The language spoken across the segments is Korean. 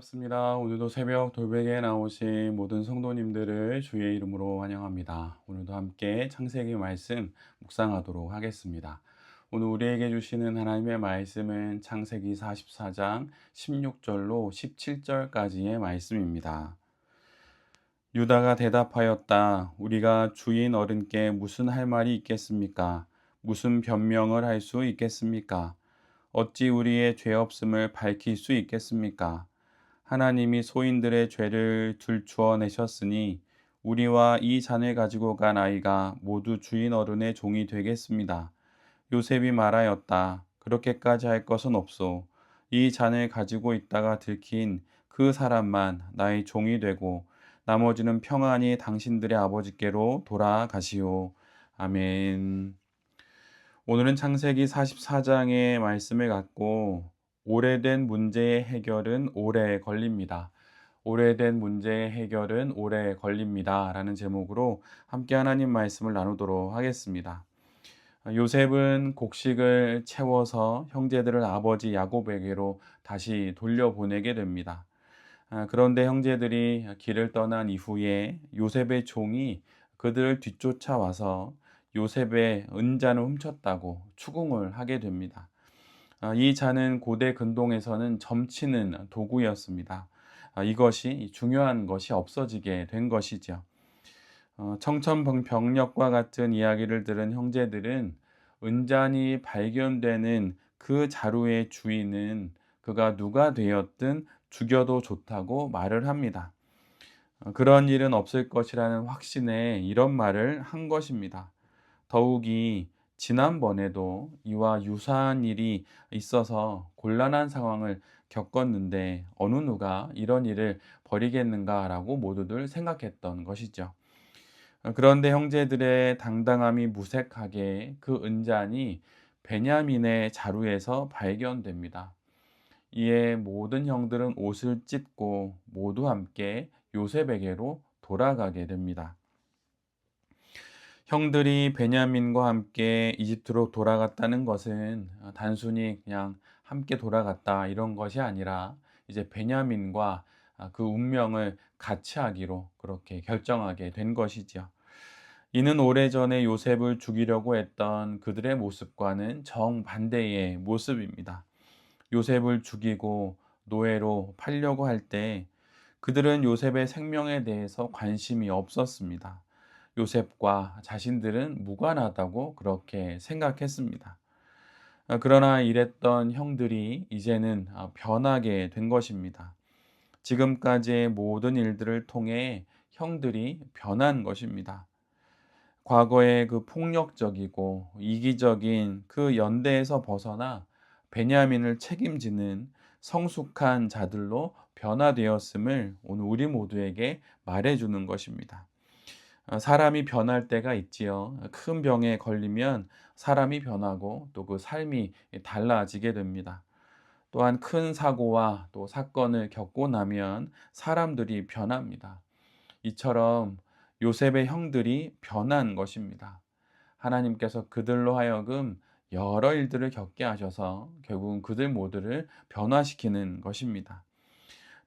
반갑습니다. 오늘도 새벽 돌베개에 나오신 모든 성도님들을 주의 이름으로 환영합니다. 오늘도 함께 창세기 말씀 묵상하도록 하겠습니다. 오늘 우리에게 주시는 하나님의 말씀은 창세기 44장 16절로 17절까지의 말씀입니다. 유다가 대답하였다. 우리가 주인 어른께 무슨 할 말이 있겠습니까? 무슨 변명을 할 수 있겠습니까? 어찌 우리의 죄 없음을 밝힐 수 있겠습니까? 하나님이 소인들의 죄를 들추어내셨으니 우리와 이 잔을 가지고 간 아이가 모두 주인 어른의 종이 되겠습니다. 요셉이 말하였다. 그렇게까지 할 것은 없소. 이 잔을 가지고 있다가 들킨 그 사람만 나의 종이 되고 나머지는 평안히 당신들의 아버지께로 돌아가시오. 아멘. 오늘은 창세기 44장의 말씀을 갖고 오래된 문제의 해결은 오래 걸립니다. 오래된 문제의 해결은 오래 걸립니다. 라는 제목으로 함께 하나님 말씀을 나누도록 하겠습니다. 요셉은 곡식을 채워서 형제들을 아버지 야곱에게로 다시 돌려보내게 됩니다. 그런데 형제들이 길을 떠난 이후에 요셉의 종이 그들을 뒤쫓아와서 요셉의 은잔을 훔쳤다고 추궁을 하게 됩니다. 이 잔은 고대 근동에서는 점치는 도구였습니다. 이것이 중요한 것이 없어지게 된 것이죠. 청천벽력과 같은 이야기를 들은 형제들은 은잔이 발견되는 그 자루의 주인은 그가 누가 되었든 죽여도 좋다고 말을 합니다. 그런 일은 없을 것이라는 확신에 이런 말을 한 것입니다. 더욱이 지난번에도 이와 유사한 일이 있어서 곤란한 상황을 겪었는데 어느 누가 이런 일을 벌이겠는가라고 모두들 생각했던 것이죠. 그런데 형제들의 당당함이 무색하게 그 은잔이 베냐민의 자루에서 발견됩니다. 이에 모든 형들은 옷을 찢고 모두 함께 요셉에게로 돌아가게 됩니다. 형들이 베냐민과 함께 이집트로 돌아갔다는 것은 단순히 그냥 함께 돌아갔다 이런 것이 아니라 이제 베냐민과 그 운명을 같이 하기로 그렇게 결정하게 된 것이죠. 이는 오래전에 요셉을 죽이려고 했던 그들의 모습과는 정반대의 모습입니다. 요셉을 죽이고 노예로 팔려고 할 때 그들은 요셉의 생명에 대해서 관심이 없었습니다. 요셉과 자신들은 무관하다고 그렇게 생각했습니다. 그러나 이랬던 형들이 이제는 변하게 된 것입니다. 지금까지의 모든 일들을 통해 형들이 변한 것입니다. 과거의 그 폭력적이고 이기적인 그 연대에서 벗어나 베냐민을 책임지는 성숙한 자들로 변화되었음을 오늘 우리 모두에게 말해주는 것입니다. 사람이 변할 때가 있지요. 큰 병에 걸리면 사람이 변하고 또 그 삶이 달라지게 됩니다. 또한 큰 사고와 또 사건을 겪고 나면 사람들이 변합니다. 이처럼 요셉의 형들이 변한 것입니다. 하나님께서 그들로 하여금 여러 일들을 겪게 하셔서 결국은 그들 모두를 변화시키는 것입니다.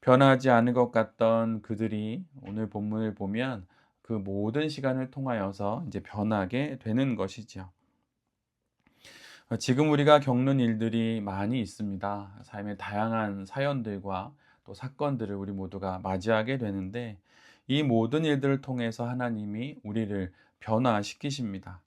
변하지 않을 것 같던 그들이 오늘 본문을 보면 그 모든 시간을 통하여서 이제 변하게 되는 것이죠. 지금 우리가 겪는 일들이 많이 있습니다. 삶의 다양한 사연들과 또 사건들을 우리 모두가 맞이하게 되는데 이 모든 일들을 통해서 하나님이 우리를 변화시키십니다.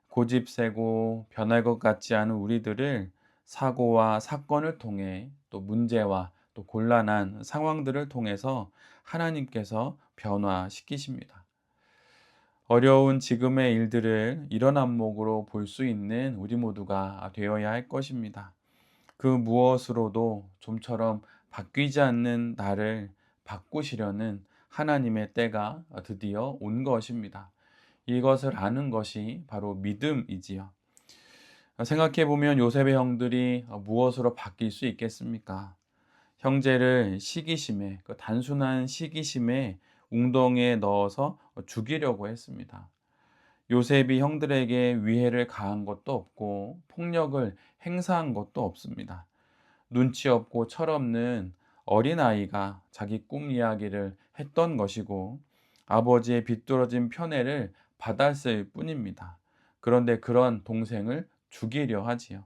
고집세고 변할 것 같지 않은 우리들을 사고와 사건을 통해 또 문제와 또 곤란한 상황들을 통해서 하나님께서 변화시키십니다. 어려운 지금의 일들을 이런 안목으로 볼 수 있는 우리 모두가 되어야 할 것입니다. 그 무엇으로도 좀처럼 바뀌지 않는 나를 바꾸시려는 하나님의 때가 드디어 온 것입니다. 이것을 아는 것이 바로 믿음이지요. 생각해 보면 요셉의 형들이 무엇으로 바뀔 수 있겠습니까? 형제를 시기심에, 그 단순한 시기심에 웅덩이에 넣어서 죽이려고 했습니다. 요셉이 형들에게 위해를 가한 것도 없고 폭력을 행사한 것도 없습니다. 눈치 없고 철없는 어린아이가 자기 꿈 이야기를 했던 것이고 아버지의 비뚤어진 편애를 받았을 뿐입니다. 그런데 그런 동생을 죽이려 하지요.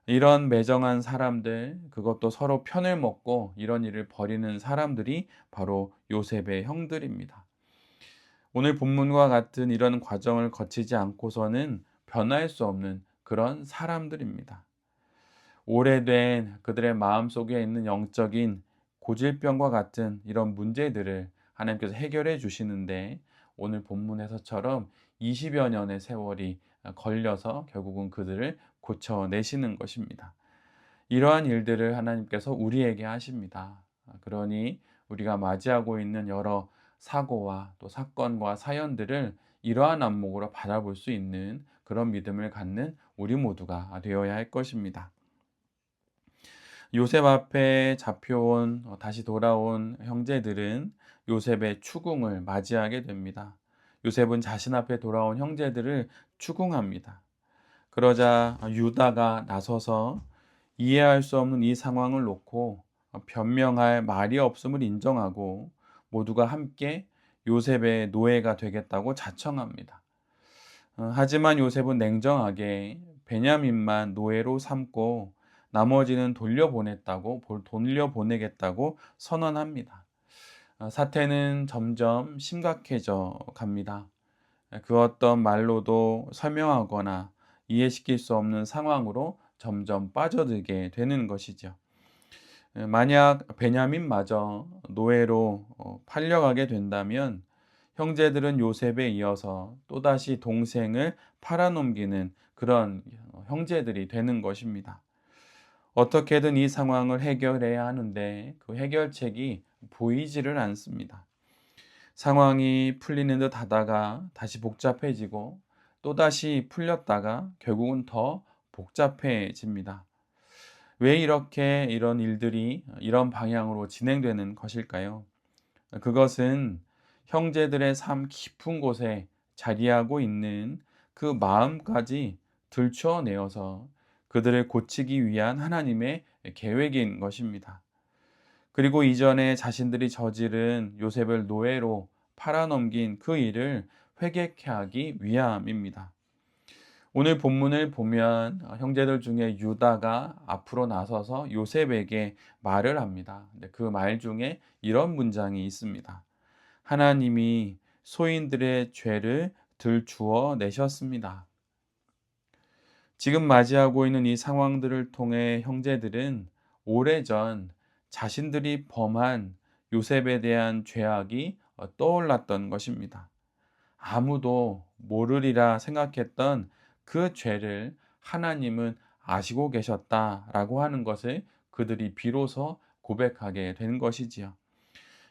이런 매정한 사람들, 그것도 서로 편을 먹고 이런 일을 벌이는 사람들이 바로 요셉의 형들입니다. 오늘 본문과 같은 이런 과정을 거치지 않고서는 변할 수 없는 그런 사람들입니다. 오래된 그들의 마음속에 있는 영적인 고질병과 같은 이런 문제들을 하나님께서 해결해 주시는데 오늘 본문에서처럼 20여 년의 세월이 걸려서 결국은 그들을 고쳐내시는 것입니다. 이러한 일들을 하나님께서 우리에게 하십니다. 그러니 우리가 맞이하고 있는 여러 사고와 또 사건과 사연들을 이러한 안목으로 바라볼 수 있는 그런 믿음을 갖는 우리 모두가 되어야 할 것입니다. 요셉 앞에 잡혀온 다시 돌아온 형제들은 요셉의 추궁을 맞이하게 됩니다. 요셉은 자신 앞에 돌아온 형제들을 추궁합니다. 그러자 유다가 나서서 이해할 수 없는 이 상황을 놓고 변명할 말이 없음을 인정하고 모두가 함께 요셉의 노예가 되겠다고 자청합니다. 하지만 요셉은 냉정하게 베냐민만 노예로 삼고 나머지는 돌려보내겠다고 선언합니다. 사태는 점점 심각해져 갑니다. 그 어떤 말로도 설명하거나 이해시킬 수 없는 상황으로 점점 빠져들게 되는 것이죠. 만약 베냐민마저 노예로 팔려가게 된다면 형제들은 요셉에 이어서 또다시 동생을 팔아넘기는 그런 형제들이 되는 것입니다. 어떻게든 이 상황을 해결해야 하는데 그 해결책이 보이지를 않습니다. 상황이 풀리는 듯 하다가 다시 복잡해지고 또다시 풀렸다가 결국은 더 복잡해집니다. 왜 이렇게 이런 일들이 이런 방향으로 진행되는 것일까요? 그것은 형제들의 삶 깊은 곳에 자리하고 있는 그 마음까지 들춰내어서 그들을 고치기 위한 하나님의 계획인 것입니다. 그리고 이전에 자신들이 저지른 요셉을 노예로 팔아넘긴 그 일을 회개케 하기 위함입니다. 오늘 본문을 보면 형제들 중에 유다가 앞으로 나서서 요셉에게 말을 합니다. 그 말 중에 이런 문장이 있습니다. 하나님이 소인들의 죄를 들추어 내셨습니다. 지금 맞이하고 있는 이 상황들을 통해 형제들은 오래전 자신들이 범한 요셉에 대한 죄악이 떠올랐던 것입니다. 아무도 모르리라 생각했던 그 죄를 하나님은 아시고 계셨다라고 하는 것을 그들이 비로소 고백하게 된 것이지요.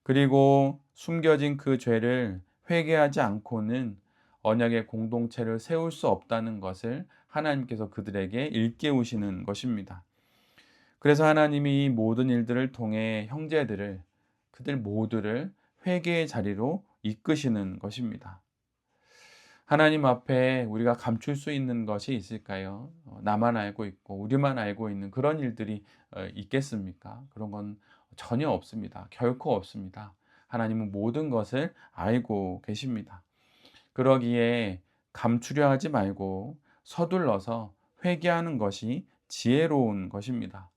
그리고 숨겨진 그 죄를 회개하지 않고는 언약의 공동체를 세울 수 없다는 것을 하나님께서 그들에게 일깨우시는 것입니다. 그래서 하나님이 이 모든 일들을 통해 형제들을 그들 모두를 회개의 자리로 이끄시는 것입니다. 하나님 앞에 우리가 감출 수 있는 것이 있을까요? 나만 알고 있고 우리만 알고 있는 그런 일들이 있겠습니까? 그런 건 전혀 없습니다. 결코 없습니다. 하나님은 모든 것을 알고 계십니다. 그러기에 감추려 하지 말고 서둘러서 회개하는 것이 지혜로운 것입니다.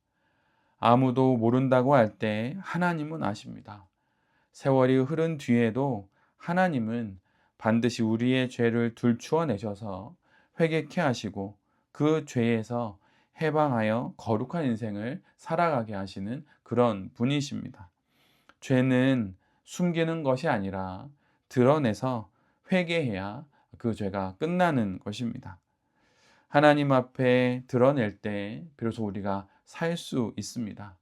아무도 모른다고 할 때 하나님은 아십니다. 세월이 흐른 뒤에도 하나님은 반드시 우리의 죄를 들추어 내셔서 회개케 하시고 그 죄에서 해방하여 거룩한 인생을 살아가게 하시는 그런 분이십니다. 죄는 숨기는 것이 아니라 드러내서 회개해야 그 죄가 끝나는 것입니다. 하나님 앞에 드러낼 때 비로소 우리가 살 수 있습니다.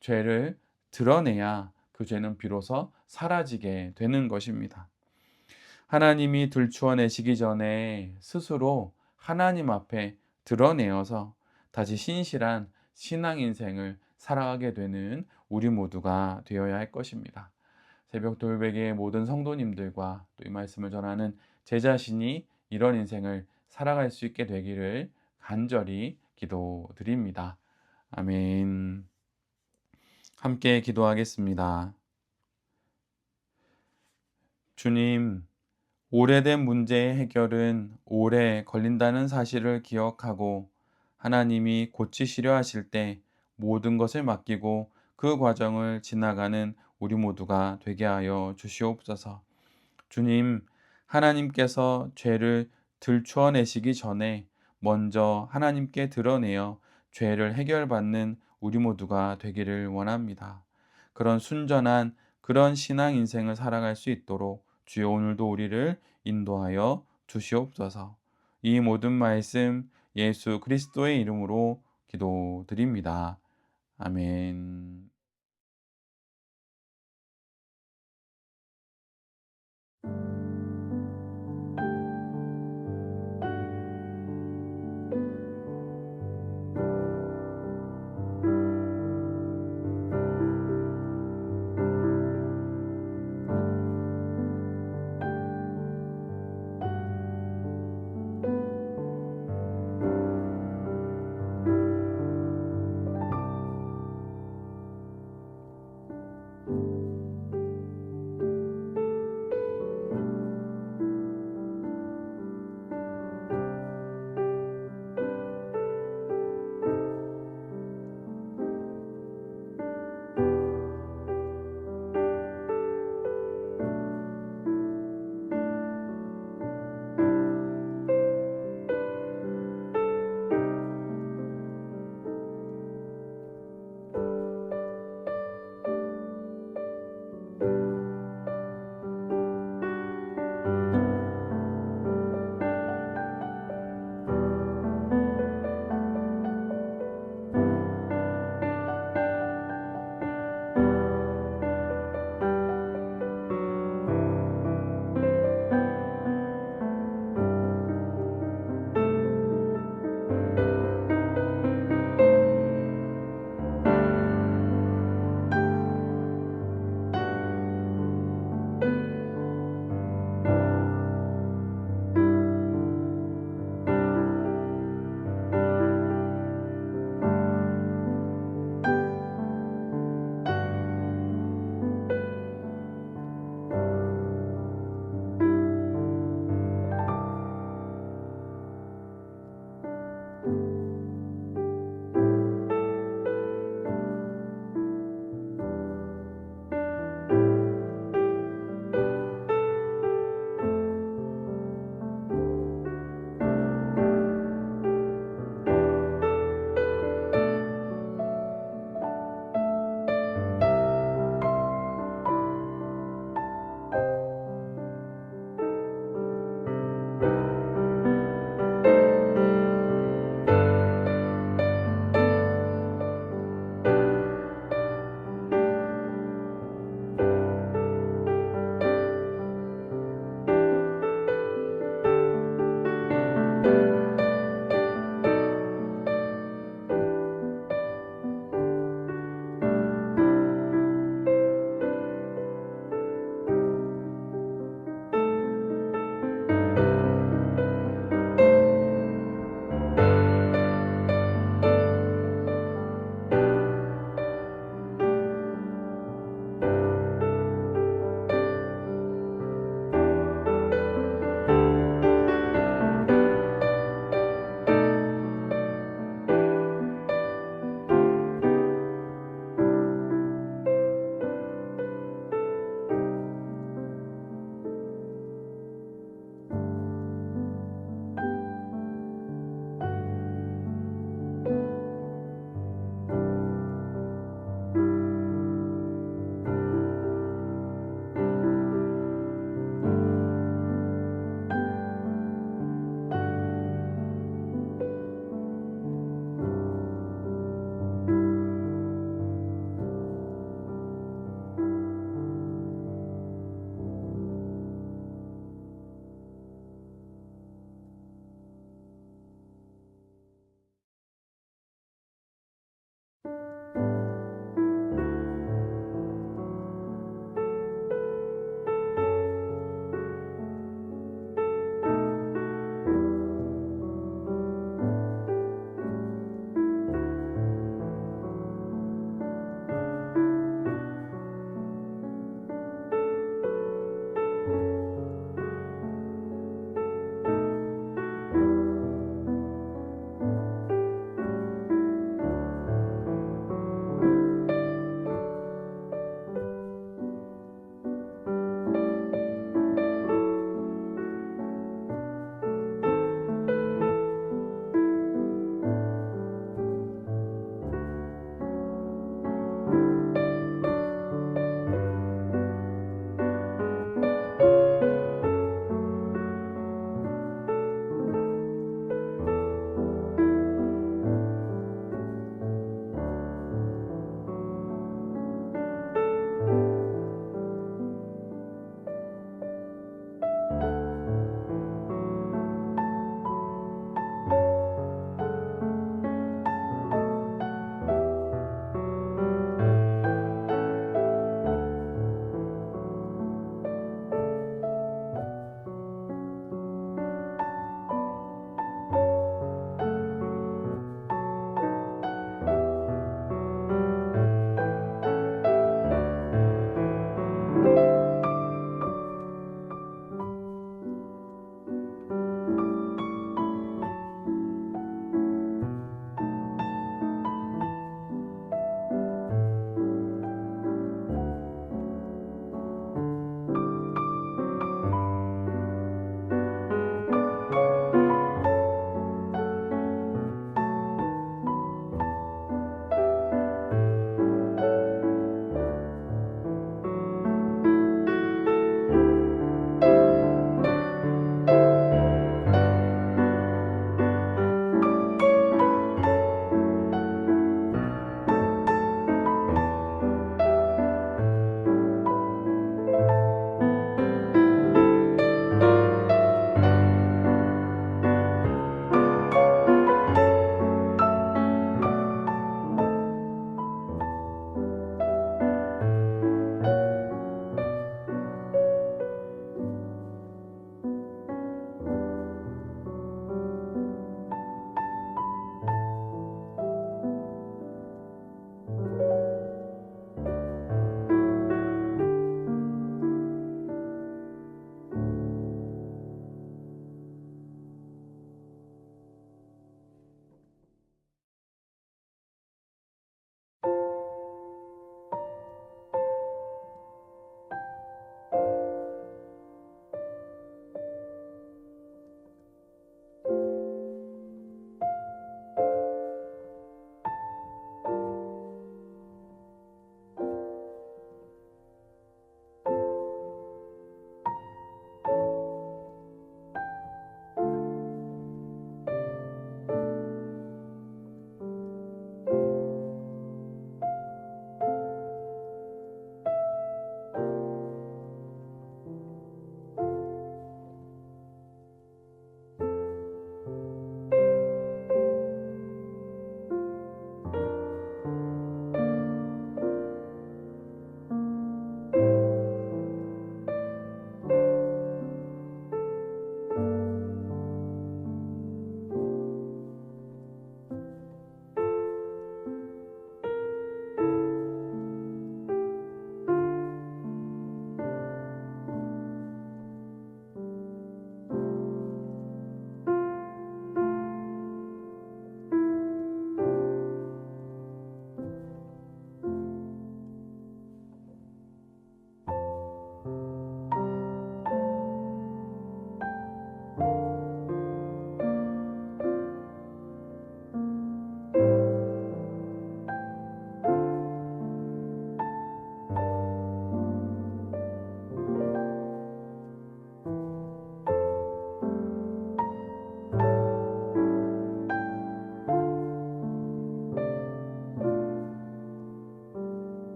죄를 드러내야 그 죄는 비로소 사라지게 되는 것입니다. 하나님이 들추어내시기 전에 스스로 하나님 앞에 드러내어서 다시 신실한 신앙 인생을 살아가게 되는 우리 모두가 되어야 할 것입니다. 새벽 돌베개의 모든 성도님들과 또 이 말씀을 전하는 제 자신이 이런 인생을 살아갈 수 있게 되기를 간절히 기도드립니다. 아멘. 함께 기도하겠습니다. 주님, 오래된 문제의 해결은 오래 걸린다는 사실을 기억하고 하나님이 고치시려 하실 때 모든 것을 맡기고 그 과정을 지나가는 우리 모두가 되게 하여 주시옵소서. 주님, 하나님께서 죄를 들추어내시기 전에 먼저 하나님께 드러내어 죄를 해결받는 우리 모두가 되기를 원합니다. 그런 순전한 그런 신앙 인생을 살아갈 수 있도록 주여 오늘도 우리를 인도하여 주시옵소서. 이 모든 말씀 예수 그리스도의 이름으로 기도드립니다. 아멘.